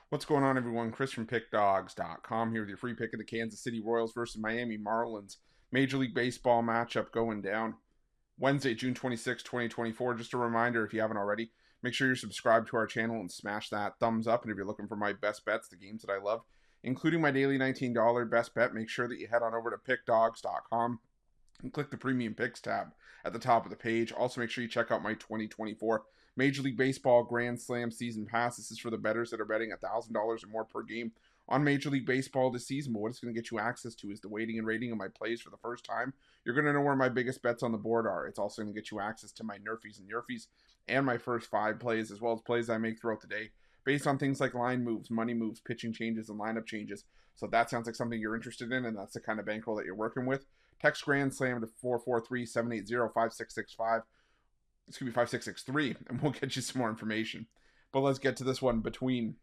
What's going on, everyone? Chris from Pickdawgz.com here with your free pick of the Kansas City Royals versus Miami Marlins Major League Baseball matchup going down Wednesday, June 26, 2024. Just a reminder, if you haven't already, make sure you're subscribed to our channel and smash that thumbs up. And if you're looking for my best bets, the games that I love, including my daily $19 best bet, make sure that you head on over to Pickdawgz.com and click the Premium Picks tab at the top of the page. Also, make sure you check out my 2024 Major League Baseball Grand Slam Season Pass. This is for the bettors that are betting $1,000 or more per game on Major League Baseball this season. But what it's going to get you access to is the weighting and rating of my plays for the first time. You're going to know where my biggest bets on the board are. It's also going to get you access to my nerfies and yerfies and my first 5 plays, as well as plays I make throughout the day based on things like line moves, money moves, pitching changes, and lineup changes. So if that sounds like something you're interested in, and that's the kind of bankroll that you're working with, text Grand Slam to 443-780-5665. Excuse me, 5663, and we'll get you some more information. But let's get to this one between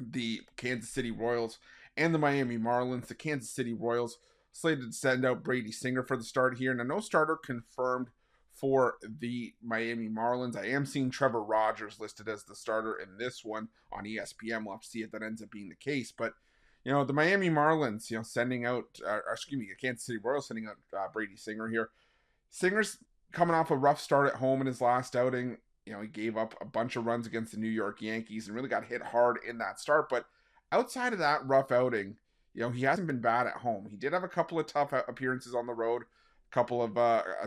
the Kansas City Royals and the Miami Marlins. The Kansas City Royals slated to send out Brady Singer for the start here. Now, no starter confirmed for the Miami Marlins. I am seeing Trevor Rogers listed as the starter in this one on ESPN. We'll have to see if that ends up being the case. But, the Miami Marlins, sending out, the Kansas City Royals sending out Brady Singer here. Singer's coming off a rough start at home in his last outing. He gave up a bunch of runs against the New York Yankees and really got hit hard in that start. But outside of that rough outing, he hasn't been bad at home. He did have a couple of tough appearances on the road. A couple of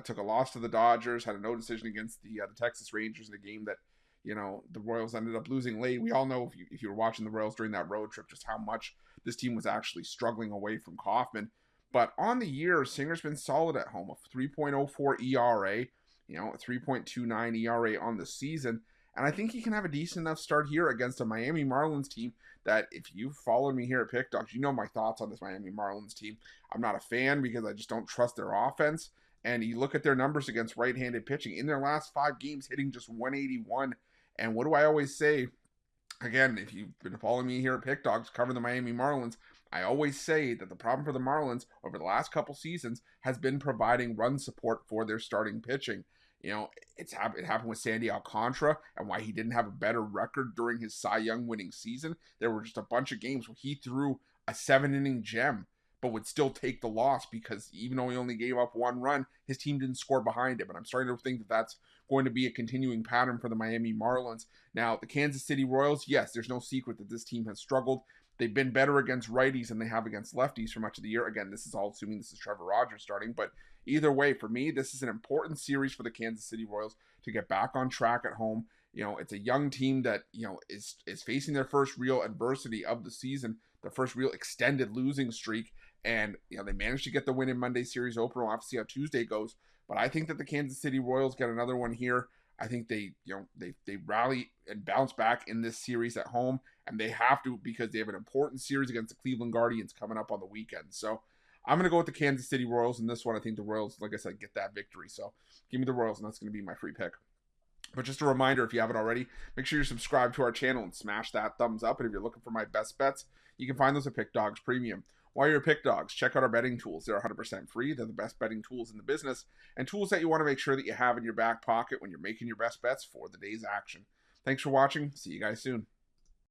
took a loss to the Dodgers, had a no decision against the Texas Rangers in a game that the Royals ended up losing late. We all know if you were watching the Royals during that road trip, just how much this team was actually struggling away from Kauffman. But on the year, Singer's been solid at home. A 3.04 ERA, a 3.29 ERA on the season. And I think he can have a decent enough start here against a Miami Marlins team that, if you've followed me here at Pick Dawgz, you know my thoughts on this Miami Marlins team. I'm not a fan because I just don't trust their offense. And you look at their numbers against right-handed pitching. In their last 5 games, hitting just 181. And what do I always say? Again, if you've been following me here at Pick Dawgz, covering the Miami Marlins, I always say that the problem for the Marlins over the last couple seasons has been providing run support for their starting pitching. It happened with Sandy Alcantara, and why he didn't have a better record during his Cy Young winning season. There were just a bunch of games where he threw a 7-inning gem, but would still take the loss because even though he only gave up 1 run, his team didn't score behind him. And I'm starting to think that that's going to be a continuing pattern for the Miami Marlins. Now, the Kansas City Royals, yes, there's no secret that this team has struggled. They've been better against righties than they have against lefties for much of the year. Again, this is all assuming this is Trevor Rogers starting. But either way, for me, this is an important series for the Kansas City Royals to get back on track at home. It's a young team that, is facing their first real adversity of the season, their first real extended losing streak. And, they managed to get the win in Monday's series opener. We'll have to see how Tuesday goes. But I think that the Kansas City Royals get another one here. I think they rally and bounce back in this series at home, and they have to because they have an important series against the Cleveland Guardians coming up on the weekend. So I'm going to go with the Kansas City Royals in this one. I think the Royals, like I said, get that victory. So give me the Royals, and that's going to be my free pick. But just a reminder, if you haven't already, make sure you're subscribed to our channel and smash that thumbs up. And if you're looking for my best bets, you can find those at Pick Dawgz Premium. While you're at Pick Dawgz, check out our betting tools. They're 100% free. They're the best betting tools in the business and tools that you want to make sure that you have in your back pocket when you're making your best bets for the day's action. Thanks for watching. See you guys soon.